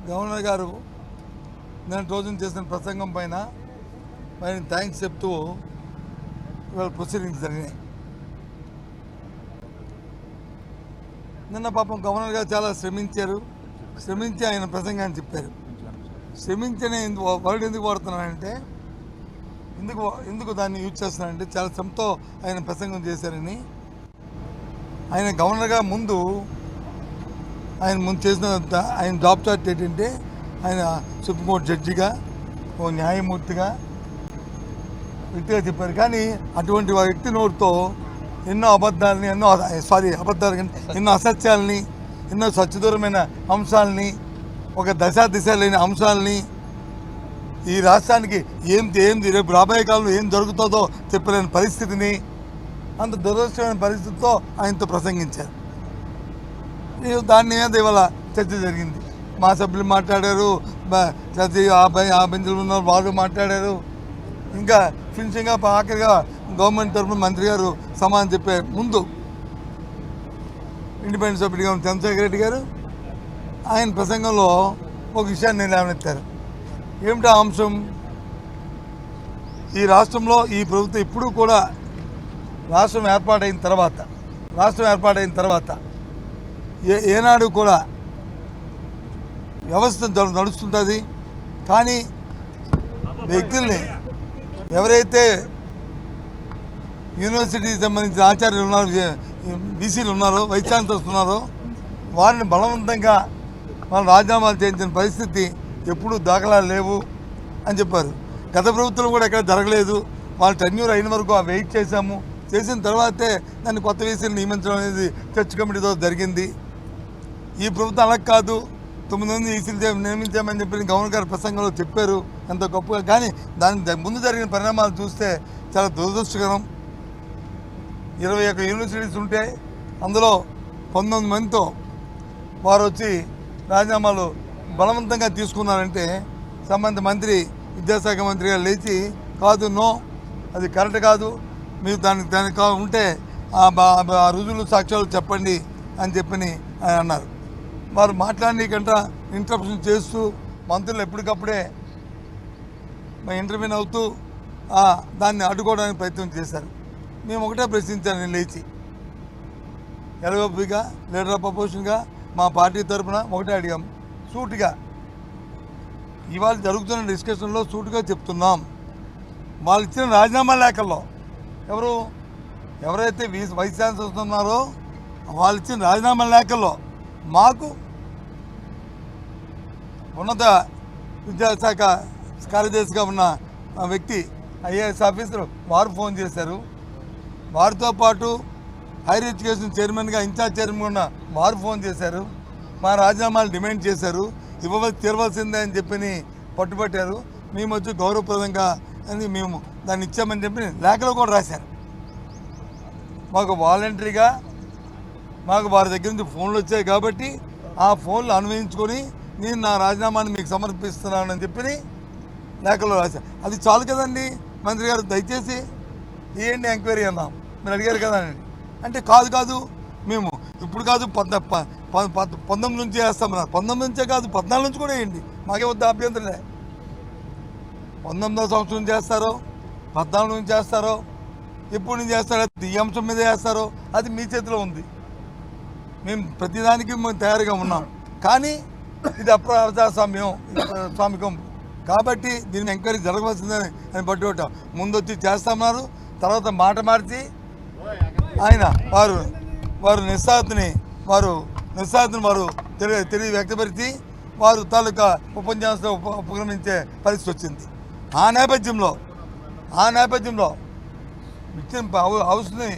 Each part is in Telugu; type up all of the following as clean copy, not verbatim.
గవర్నర్ గారు నేను రోజున చేసిన ప్రసంగం పైన ఆయన థ్యాంక్స్ చెప్తూ ఇవాళ ప్రొసీడింగ్స్ జరిగినాయి. నిన్న పాపం గవర్నర్ గారు చాలా శ్రమించి ఆయన ప్రసంగాన్ని చెప్పారు. శ్రమించనే వర్డ్ ఎందుకు వాడుతున్నానంటే ఎందుకు దాన్ని యూజ్ చేస్తున్నానంటే చాలా శ్రమతో ఆయన ప్రసంగం చేశారని. ఆయన గవర్నర్గా ముందు చేసిన ఆయన జాబ్ చార్ట్ ఏంటంటే ఆయన సుప్రీంకోర్టు జడ్జిగా ఓ న్యాయమూర్తిగా వ్యక్తిగా చెప్పారు. కానీ అటువంటి వ్యక్తి నోటితో ఎన్నో అబద్ధాలని ఎన్నో అసత్యాలని ఎన్నో సత్యదూరమైన అంశాలని ఒక దిశ లేని అంశాలని ఈ రాష్ట్రానికి ఏంది రేపు రాబోయే కాలంలో ఏం జరుగుతుందో చెప్పలేని పరిస్థితిని అంత దురదృష్టమైన పరిస్థితితో ఆయనతో ప్రసంగించారు. దాని మీద ఇవాళ చర్చ జరిగింది. మా సభ్యులు మాట్లాడారు, ఆ బెంచ్లు ఉన్న వాళ్ళు మాట్లాడారు. ఇంకా ఫినిషింగ్గా ఆఖరిగా గవర్నమెంట్ తరఫున మంత్రి గారు సమాధానం చెప్పే ముందు ఇండిపెండెంట్ సభ్యుడిగా ఉన్న చంద్రశేఖర్ రెడ్డి గారు ఆయన ప్రసంగంలో ఒక విషయాన్ని లేవనెత్తారు. ఏమిటా అంశం? ఈ రాష్ట్రంలో ఈ ప్రభుత్వం ఇప్పుడు కూడా రాష్ట్రం ఏర్పాటైన తర్వాత ఏనాడు కూడా వ్యవస్థ నడుస్తుంటుంది. కానీ వ్యక్తుల్ని ఎవరైతే యూనివర్సిటీకి సంబంధించిన ఆచార్యులు ఉన్నారో, బీసీలు ఉన్నారో, వైస్ ఛాన్సలర్స్ ఉన్నారో వారిని బలవంతంగా వాళ్ళు రాజీనామాలు చేయించిన పరిస్థితి ఎప్పుడూ దాఖలాలు లేవు అని చెప్పారు. గత ప్రభుత్వం కూడా ఎక్కడ జరగలేదు. వాళ్ళ టెన్యూర్ అయిన వరకు వెయిట్ చేసిన తర్వాతే దాన్ని కొత్త వీసీలు నియమించడం అనేది చర్చ్ కమిటీతో జరిగింది. ఈ ప్రభుత్వం అలా కాదు, 9 మంది ఈసీలు నియమించామని చెప్పి గవర్నర్ గారు ప్రసంగంలో చెప్పారు ఎంతో గొప్పగా. కానీ దాని ముందు జరిగిన పరిణామాలు చూస్తే చాలా దురదృష్టకరం. 21 యూనివర్సిటీస్ ఉంటే అందులో 19 మందితో వారు వచ్చి రాజీనామాలు బలవంతంగా తీసుకున్నారంటే సంబంధిత మంత్రి విద్యాశాఖ మంత్రి గారు లేచి నో అది కరెక్ట్ కాదు, మీరు దానికి ఉంటే ఆ రుజువులు సాక్ష్యాలు చెప్పండి అని చెప్పని ఆయన అన్నారు. వారు మాట్లాడనీకంట ఇంటరప్షన్ చేస్తూ మంత్రులు ఎప్పటికప్పుడే ఇంటర్వ్యూన్ అవుతూ దాన్ని అడ్డుకోవడానికి ప్రయత్నం చేశారు. మేము ఒకటే ప్రశ్నించాను, నేను లేచి ఎల్ఓపిగా లీడర్ ఆఫ్ అపోజిషన్గా మా పార్టీ తరఫున ఒకటే అడిగాం, సూటిగా ఇవాళ జరుగుతున్న డిస్కషన్లో సూటిగా చెప్తున్నాం. వాళ్ళు ఇచ్చిన రాజీనామా లేఖల్లో ఎవరైతే వైస్ ఛాన్సలర్స్ ఉన్నారో వాళ్ళు ఇచ్చిన రాజీనామా లేఖల్లో మాకు ఉన్నత విద్యాశాఖ కార్యదర్శిగా ఉన్న వ్యక్తి ఐఏఎస్ ఆఫీసర్ వారు ఫోన్ చేశారు. వారితో పాటు హైయర్ ఎడ్యుకేషన్ చైర్మన్గా ఇన్ఛార్జ్ చైర్మన్ ఉన్న వారు ఫోన్ చేశారు. మా రాజీనామాలు డిమాండ్ చేశారు, తీరవలసిందే అని చెప్పి పట్టుబట్టారు. మేము వచ్చి గౌరవప్రదంగా అని మేము దాన్ని ఇచ్చామని చెప్పి లేఖలో కూడా రాశారు. మాకు వాలంటరీగా మాకు వారి దగ్గర నుంచి ఫోన్లు వచ్చాయి కాబట్టి ఆ ఫోన్లు అన్వయించుకొని నేను నా రాజీనామాని మీకు సమర్పిస్తున్నానని చెప్పి లేఖలో రాశాను. అది చాలు కదండి. మంత్రి గారు దయచేసి ఏంటి ఎంక్వైరీ అన్నాం, మీరు అడిగారు కదా అంటే కాదు మేము ఇప్పుడు కాదు 19 నుంచి వేస్తామన్నారు. 19 నుంచే కాదు 14 నుంచి కూడా వేయండి, మాకే వద్ద అభ్యంతరలే. 19వ సంవత్సరం నుంచి చేస్తారో 14 నుంచి చేస్తారో ఎప్పుడు నుంచి చేస్తారో ఈ అంశం మీద చేస్తారో అది మీ చేతిలో ఉంది. మేము ప్రతిదానికి మేము తయారుగా ఉన్నాం. కానీ ఇది అప్రజాస్వామికం కాబట్టి దీన్ని ఎంక్వైరీ జరగవలసిందని అని పట్టుకోవటం ముందు వచ్చి చేస్తామన్నారు. తర్వాత మాట మార్చి ఆయన వారు నిస్సాహతని తెలియ వ్యక్తపరిచి వారు తాలూకా ఉపన్యాసంలో ఉపక్రమించే పరిస్థితి వచ్చింది. ఆ నేపథ్యంలో ఇచ్చిన హౌస్ని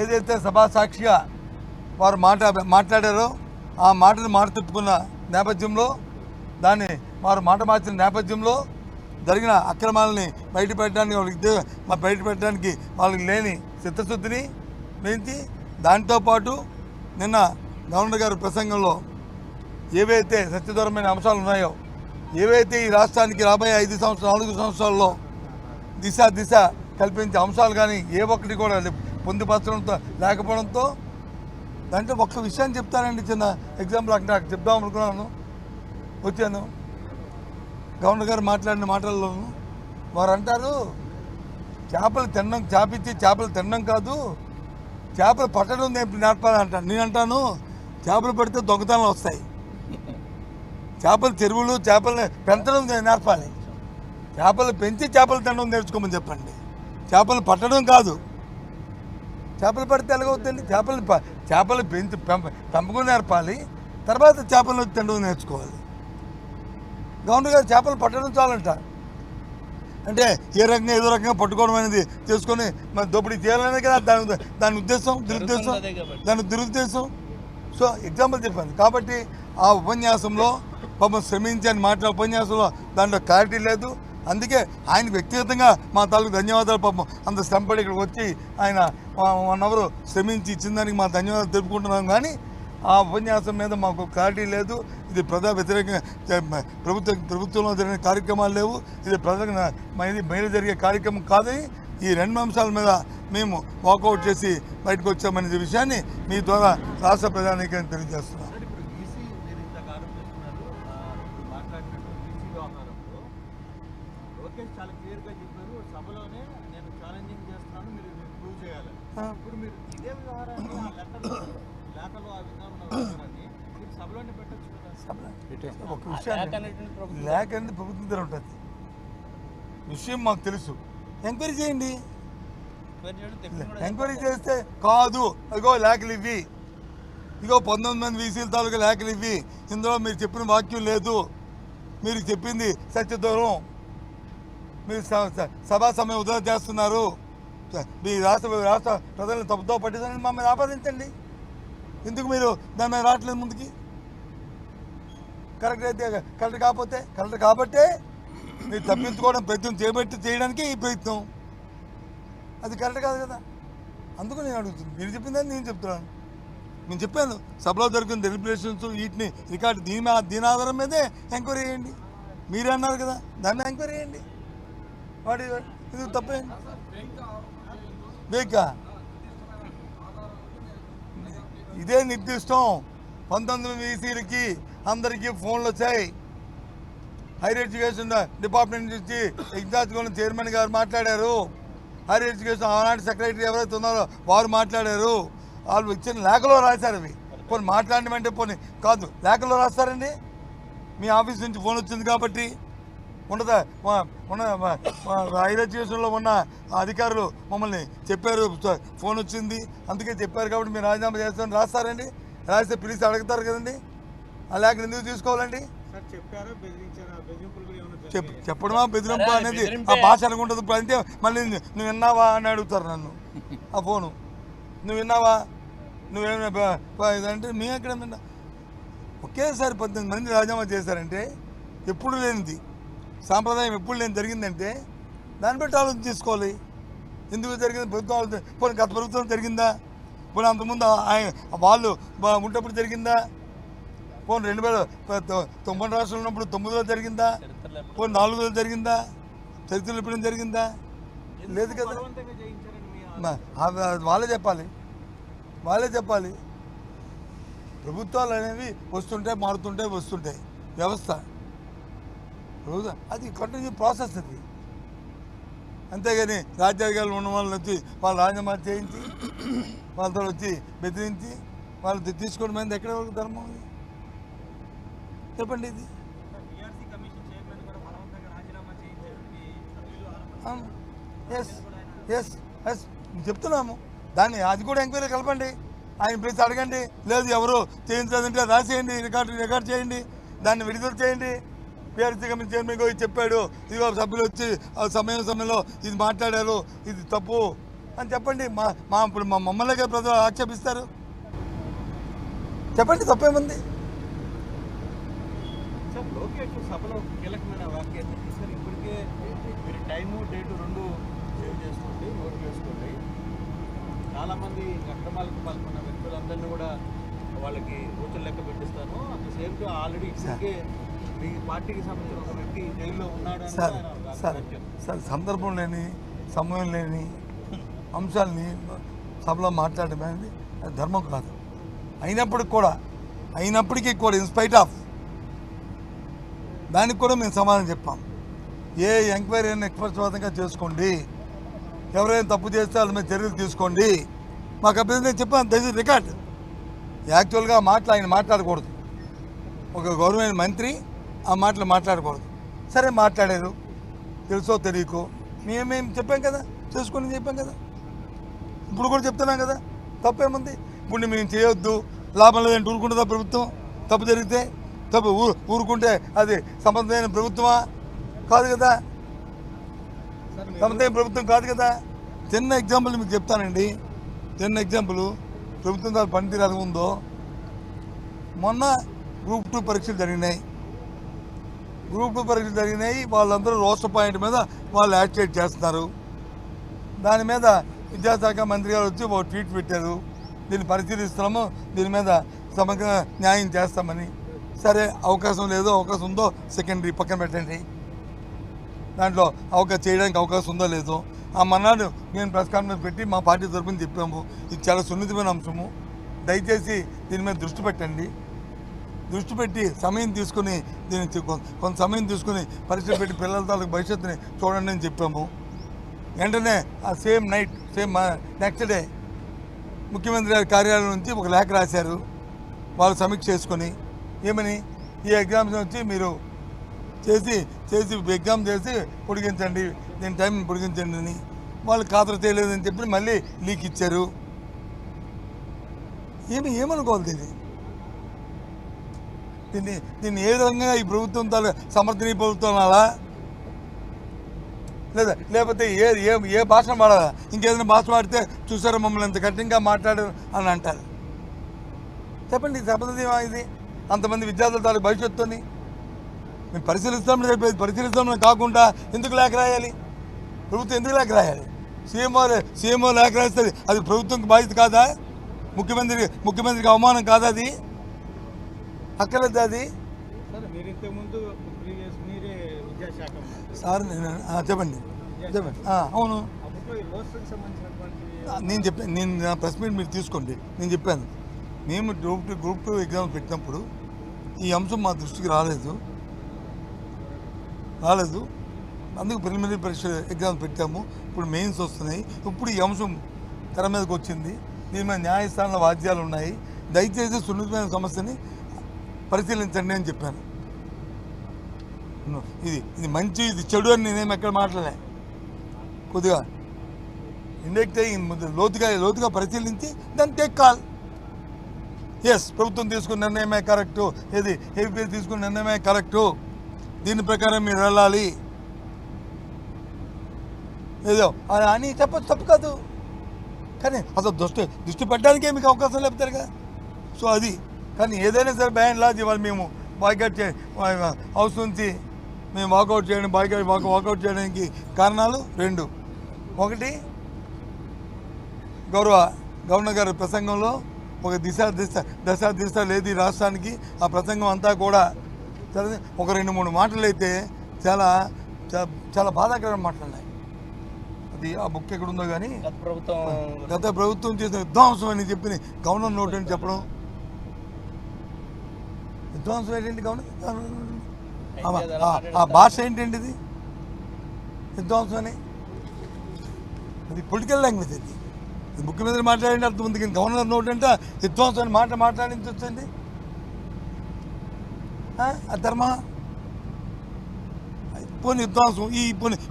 ఏదైతే సభా సాక్షిగా వారు మాట్లాడారో ఆ మాటను మాట తిప్పుకున్న నేపథ్యంలో దాన్ని వారు మాట మార్చిన నేపథ్యంలో జరిగిన అక్రమాలని బయటపెట్టడానికి వాళ్ళకి లేని చిత్తశుద్ధిని పెంచి దాంతోపాటు నిన్న గవర్నర్ గారి ప్రసంగంలో ఏవైతే సత్యదూరమైన అంశాలు ఉన్నాయో, ఏవైతే ఈ రాష్ట్రానికి రాబోయే 4 సంవత్సరాల్లో దిశ కల్పించే అంశాలు కానీ ఏ ఒక్కటి కూడా పొందుపరచడంతో లేకపోవడంతో దాంట్లో ఒక్క విషయాన్ని చెప్తానండి. చిన్న ఎగ్జాంపుల్ నాకు చెప్దాం అనుకున్నాను. వచ్చాను. గవర్నర్ గారు మాట్లాడిన మాటల్లోనూ వారు అంటారు చేపలు తినడం, చేపిచ్చి చేపలు తినడం కాదు, చేపలు పట్టడం నేర్పాలి అంటాను. నేను అంటాను చేపలు పడితే దొంగతనాలు వస్తాయి, చేపలు చెరువులు చేపలు పెంచడం నేర్పాలి. చేపలు పెంచి చేపలు తినడం నేర్చుకోమని చెప్పండి, చేపలు పట్టడం కాదు. చేపలు పడితే ఎలాగవుతుంది? చేపలు పెంచి పెంపకం నేర్పాలి, తర్వాత చేపలు తినడం నేర్చుకోవాలి. గవర్నర్ గారు చేపలు పట్టడం చాలంట, అంటే ఏ రకంగా ఏదో రకంగా పట్టుకోవడం అనేది చేసుకొని మరి దోపిడీ చేయాలనే కదా దాని ఉద్దేశం, దురుద్దేశం. సో ఎగ్జాంపుల్ చెప్పాను. కాబట్టి ఆ ఉపన్యాసంలో పాపం శ్రమించని మాట్లాడే ఉపన్యాసంలో దాంట్లో క్లారిటీ లేదు. అందుకే ఆయన వ్యక్తిగతంగా మా తాలూకు ధన్యవాదాలు. పాపం అంత శ్రమపడి ఇక్కడికి వచ్చి ఆయన 1 అవర్ శ్రమించి ఇచ్చిన దానికి మా ధన్యవాదాలు తెలుపుకుంటున్నాం. కానీ ఆ ఉపన్యాసం మీద మాకు క్లారిటీ లేదు. ఇది ప్రజా వ్యతిరేకంగా ప్రభుత్వంలో జరిగిన కార్యక్రమాలు లేవు, ఇది ప్రజలకు ఇది మేలు జరిగే కార్యక్రమం కాదని ఈ 2 అంశాల మీద మేము వాకౌట్ చేసి బయటకు వచ్చామనే విషయాన్ని మీ ద్వారా రాష్ట్ర ప్రధానికి తెలియజేస్తున్నాం. చాలా క్లియర్గా చెప్పారు సభలోనే, నేను ఛాలెంజింగ్ చేస్తున్నాను, మీరు ప్రూవ్ చేయాలి. ఇప్పుడు మీరు ఇదే వ్యవహారాన్ని లేఖలో ఆ విధానం వ్యవహారాన్ని మీరు సభలోనే పెట్టచ్చు కదా. ఒక విషయాన్ని లేఖ అనేది ప్రభుత్వం దగ్గర ఉంటుంది, విషయం మాకు తెలుసు. ఎంక్వైరీ చేయండి. ఎంక్వైరీ చేస్తే కాదు అదిగో లేఖలు ఇవి, ఇగో 19 మంది వీసీల తాలూకా లేఖలు ఇవి, ఇందులో మీరు చెప్పిన వాక్యం లేదు, మీరు చెప్పింది సత్యదూరం, మీరు సభా సమయం వృధా చేస్తున్నారు, మీ రాష్ట్ర ప్రజలను తప్పుతో పట్టిందని మమ్మల్ని ఆపాదించండి. ఎందుకు మీరు దాని మీద రావట్లేదు ముందుకి? కరెక్ట్ అయితే కరెక్ట్ కాకపోతే కరెక్ట్ కాబట్టే మీరు తప్పించుకోవడం ప్రయత్నం చేయడానికి ఈ ప్రయత్నం, అది కరెక్ట్ కాదు కదా. అందుకు నేను అడుగుతుంది, మీరు చెప్పిందని నేను చెప్తున్నాను. నేను చెప్పాను సభలో జరుగుతున్న డెలిబరేషన్స్ వీటిని రికార్డు దీని ఆధారం మీదే ఎంక్వైరీ చేయండి. మీరే అన్నారు కదా, దాన్ని ఎంక్వైరీ చేయండి. వాడి ఇది తప్పేండి? బేకా ఇదే నిర్దిష్టం. 19 వీసీలకి అందరికీ ఫోన్లు వచ్చాయి. హైయర్ ఎడ్యుకేషన్ డిపార్ట్మెంట్ నుంచి ఇన్ఛార్జ్ చైర్మన్ గారు మాట్లాడారు, హైయర్ ఎడ్యుకేషన్ ఆనాటి సెక్రటరీ ఎవరైతే ఉన్నారో వారు మాట్లాడారు. వాళ్ళు ఇచ్చిన లేఖలో రాశారు. అవి పోనీ మాట్లాడమంటే పోనీ కాదు, లేఖలో రాస్తారండి. మీ ఆఫీస్ నుంచి ఫోన్ వచ్చింది కాబట్టి ఉండదా? హైయర్ ఎడ్యుకేషన్లో ఉన్న అధికారులు మమ్మల్ని చెప్పారు, ఫోన్ వచ్చింది అందుకే చెప్పారు కాబట్టి మీరు రాజీనామా చేస్తారని రాస్తారండి. రాస్తే పిలిచి అడుగుతారు కదండి, ఆ లేఖను ఎందుకు తీసుకోవాలండి? చెప్పడమా బెదిరింపు అనేది ఆ భాష అనుకుంటుంది. ఇప్పుడు అంటే మళ్ళీ నువ్వు విన్నావా అని అడుగుతారు నన్ను. ఆ ఫోను నువ్వు విన్నావా, నువ్వేమైనా ఇదంటే మీ ఎక్కడ ఒకేసారి 18 మంది రాజీనామా చేశారంటే ఎప్పుడు లేనిది సాంప్రదాయం, ఎప్పుడు లేని జరిగిందంటే దాన్ని బట్టి ఆలోచన చేసుకోవాలి. ఎందుకు జరిగింది? ప్రభుత్వం ఆలోచన. పోనీ గత ప్రభుత్వం జరిగిందా? పోనీ అంతకుముందు వాళ్ళు ఉన్నప్పుడు జరిగిందా? పోనీ 2009 రాష్ట్రంలో ఉన్నప్పుడు 9లో జరిగిందా? పోనీ 4లో జరిగిందా? చరిత్రలో ఎప్పుడైనా జరిగిందా? లేదు కదా. వాళ్ళే చెప్పాలి. ప్రభుత్వాలు అనేవి వస్తుంటాయి, వస్తుంటాయి. వ్యవస్థ అది కంటిన్యూ ప్రాసెస్ అది. అంతేగాని రాజ్యాంగాలు ఉన్న వాళ్ళని వచ్చి వాళ్ళు రాజీనామా చేయించి వాళ్ళతో వచ్చి బెదిరించి వాళ్ళు తీసుకోవడం అనేది ఎక్కడ వరకు ధర్మం? అది చెప్పండి. ఇది ఎస్ చెప్తున్నాము. దాన్ని అది కూడా ఎంక్వైరీ కలపండి. ఆయన ప్లీజ్ అడగండి. లేదు ఎవరు చేయించలేదంటే రాసేయండి, రికార్డ్ చేయండి, దాన్ని విడుదల చేయండి. పిఆర్సీ కమిషన్ చైర్మన్ గారు చెప్పాడు, ఇదిగో సభ్యులు వచ్చి సమయంలో ఇది మాట్లాడారు, ఇది తప్పు అని చెప్పండి. ఇప్పుడు మమ్మల్ని ప్రజలు ఆక్షేపిస్తారు. చెప్పండి, తప్పేముంది? సార్ లోకేష్ సభలో కీలకమైన వాక్యాన్ని సార్ ఇప్పటికే మీరు టైము డేటు 2 సేవ్ చేసుకోండి, నోట్ చేసుకోండి. చాలామంది అక్రమాలకు పాల్గొన్న వ్యక్తులందరినీ కూడా వాళ్ళకి రోజులు లెక్క పెట్టిస్తాను. At the same time already ఇప్పటికే మీ పార్టీకి సంబంధించిన ఒక వ్యక్తి జైల్లో ఉన్నాడు. సార్ సందర్భం లేని, సమయం లేని అంశాలని సభలో మాట్లాడడం అనేది ధర్మం కాదు. అయినప్పటికీ కూడా ఇన్స్పైట్ ఆఫ్ దానికి కూడా మేము సమాధానం చెప్పాం. ఏ ఎంక్వైరీ అయినా నిష్పక్షపాతంగా చేసుకోండి, ఎవరైనా తప్పు చేస్తే వాళ్ళ మీద చర్యలు తీసుకోండి. మాకు అభ్యర్థి చెప్పాను. That is record. యాక్చువల్గా ఆయన మాట్లాడకూడదు. ఒక గవర్నమెంట్ మంత్రి ఆ మాటలు మాట్లాడకూడదు. సరే మాట్లాడారు, తెలుసో తెలియకో మేము చెప్పాం కదా, చేసుకుని చెప్పాం కదా. ఇప్పుడు కూడా చెప్తున్నాం కదా, తప్పేముంది. ఇప్పుడు మేము చేయొద్దు, లాభం లేదంటే ఊరుకుంటుందా ప్రభుత్వం? తప్పు జరిగితే తప్పు ఊరుకుంటే అది సమర్థమైన ప్రభుత్వమా? కాదు కదా, సమర్థమైన ప్రభుత్వం కాదు కదా. చిన్న ఎగ్జాంపుల్ మీకు చెప్తానండి. చిన్న ఎగ్జాంపుల్ ప్రభుత్వం దాని పనితీరు ఎలా ఉందో. మొన్న గ్రూప్ 2 పరీక్షలు జరిగినాయి. వాళ్ళందరూ రోస్టర్ పాయింట్ మీద వాళ్ళు యాక్టివేట్ చేస్తున్నారు. దాని మీద విద్యాశాఖ మంత్రి గారు వచ్చి ఒక ట్వీట్ పెట్టారు, దీన్ని పరిశీలిస్తున్నాము, దీని మీద సమగ్ర న్యాయం చేస్తామని. సరే, అవకాశం లేదో అవకాశం ఉందో సెకండరీ పక్కన పెట్టండి. దాంట్లో చేయడానికి అవకాశం ఉందో లేదో ఆ మన్నాడు నేను ప్రెస్ కాన్ఫరెన్స్ పెట్టి మా పార్టీ తరఫున చెప్పాము, ఇది చాలా సున్నితమైన అంశము, దయచేసి దీని మీద దృష్టి పెట్టండి. దృష్టి పెట్టి సమయం తీసుకుని దీన్ని కొంత సమయం తీసుకుని పరీక్షలు పెట్టి పిల్లల తాలూకు భవిష్యత్తుని చూడండి అని చెప్పాము. వెంటనే ఆ సేమ్ నైట్ నెక్స్ట్ డే ముఖ్యమంత్రి గారి కార్యాలయం నుంచి ఒక లేఖ రాశారు. వాళ్ళు సమీక్ష చేసుకొని ఏమని, ఈ ఎగ్జామ్స్ వచ్చి మీరు చేసి ఎగ్జామ్ చేసి పొడిగించండి, దీని టైం పొడిగించండి అని. వాళ్ళు ఖాతరు చేయలేదని చెప్పి మళ్ళీ లీక్ ఇచ్చారు. ఏమనుకోవాలి దీన్ని ఏ విధంగా ఈ ప్రభుత్వం సమర్థనీయ ప్రభుత్వం అలా లేకపోతే ఏ భాష వాడాలా? ఇంకేదైనా భాష వాడితే చూసారా మమ్మల్ని ఎంత కఠినంగా మాట్లాడారు అని అంటారు. చెప్పండి, సమర్థనీయమా ఇది? అంతమంది విద్యార్థుల తాలూకు భవిష్యత్తుని మేము పరిశీలిస్తామని చెప్పేది, పరిశీలిస్తామని కాకుండా ఎందుకు లేఖ రాయాలి? ప్రభుత్వం ఎందుకు లేఖ రాయాలి? సీఎంఓ లేఖ రాస్తుంది, అది ప్రభుత్వంకి బాధ్యత కాదా? ముఖ్యమంత్రికి అవమానం కాదా? అది అక్కర్లేదు. అది సార్ చెప్పండి. అవును, నేను నా ప్రెస్ మీట్ మీరు తీసుకోండి. నేను చెప్పాను, మేము గ్రూప్ 2 ఎగ్జామ్ పెట్టినప్పుడు ఈ అంశం మా దృష్టికి రాలేదు. అందుకు ప్రిలిమినరీ పరీక్ష ఎగ్జామ్స్ పెట్టాము. ఇప్పుడు మెయిన్స్ వస్తున్నాయి. ఇప్పుడు ఈ అంశం తెర మీదకి వచ్చింది. దీని మీద న్యాయస్థానంలో వాద్యాలు ఉన్నాయి. దయచేసి సున్నితమైన సమస్యని పరిశీలించండి అని చెప్పాను. ఇది మంచి, ఇది చెడు అని నేనేమి ఎక్కడ మాట్లాడలే. కొద్దిగా ఇండెక్ట్ అయ్యి లోతుగా పరిశీలించి దాన్ని టేక్ కాల్. ఎస్, ప్రభుత్వం తీసుకున్న నిర్ణయమే కరెక్టు, ఏపీ తీసుకున్న నిర్ణయమే కరెక్టు, దీని ప్రకారం మీరు వెళ్ళాలి ఏదో అని చెప్పచ్చు, తప్పు కాదు. కానీ అసలు దృష్టి పెట్టడానికే మీకు అవకాశం లేపుతారు కదా. సో అది, కానీ ఏదైనా సరే బ్యాన్ లాజ్ ఇవాళ మేము బాయ్కాట్ హౌస్ నుంచి మేము వాకౌట్ చేయడానికి కారణాలు 2. ఒకటి, గవర్నర్ గారి ప్రసంగంలో ఒక దశ లేదు ఈ రాష్ట్రానికి. ఆ ప్రసంగం అంతా కూడా ఒక 2-3 మాటలు అయితే చాలా బాధాకరమైన మాట్లాడినాయి. అది ఆ బుక్ ఎక్కడుందో కానీ గత ప్రభుత్వం చేసిన విధ్వంసం అని చెప్పి గవర్నర్ నోట్ అని చెప్పడం. విధ్వంసం ఏంటండి గవర్నర్? ఆ భాష ఏంటండి ఇది? విధ్వంసం అని అది పొలిటికల్ లాంగ్వేజ్. అది ముఖ్యమంత్రి మాట్లాడిన అర్థం ఉంది, కానీ గవర్నర్ నోట్ అంటే విధ్వంసం అని మాట్లాడించి వచ్చింది. ఆ ధర్మ పోనీ విధ్వంసం,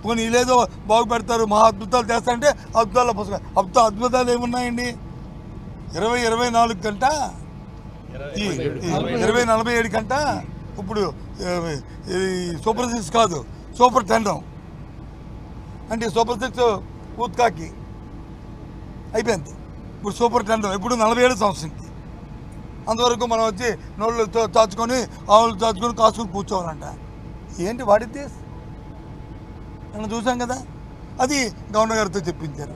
పోనీ లేదో బాగుపెడతారు, మహా అద్భుతాలు చేస్తారంటే అద్భుతాల పుస్తకం. అద్భుతాలు ఏమున్నాయండి? 24 గంట, 47 గంట. ఇప్పుడు సూపర్ 6 కాదు, సూపర్ 10 అంటే సూపర్ 6 ఊత్కాకి అయిపోయింది. ఇప్పుడు సూపర్ 10 ఇప్పుడు 47 సంవత్సరంకి. అంతవరకు మనం వచ్చి నోళ్ళు చాచుకొని ఆవులు చాచుకొని కాసుకొని కూర్చోవాలంట. ఏంటి వాడితే మనం చూసాం కదా. అది గవర్నర్ గారితో చెప్పించారు.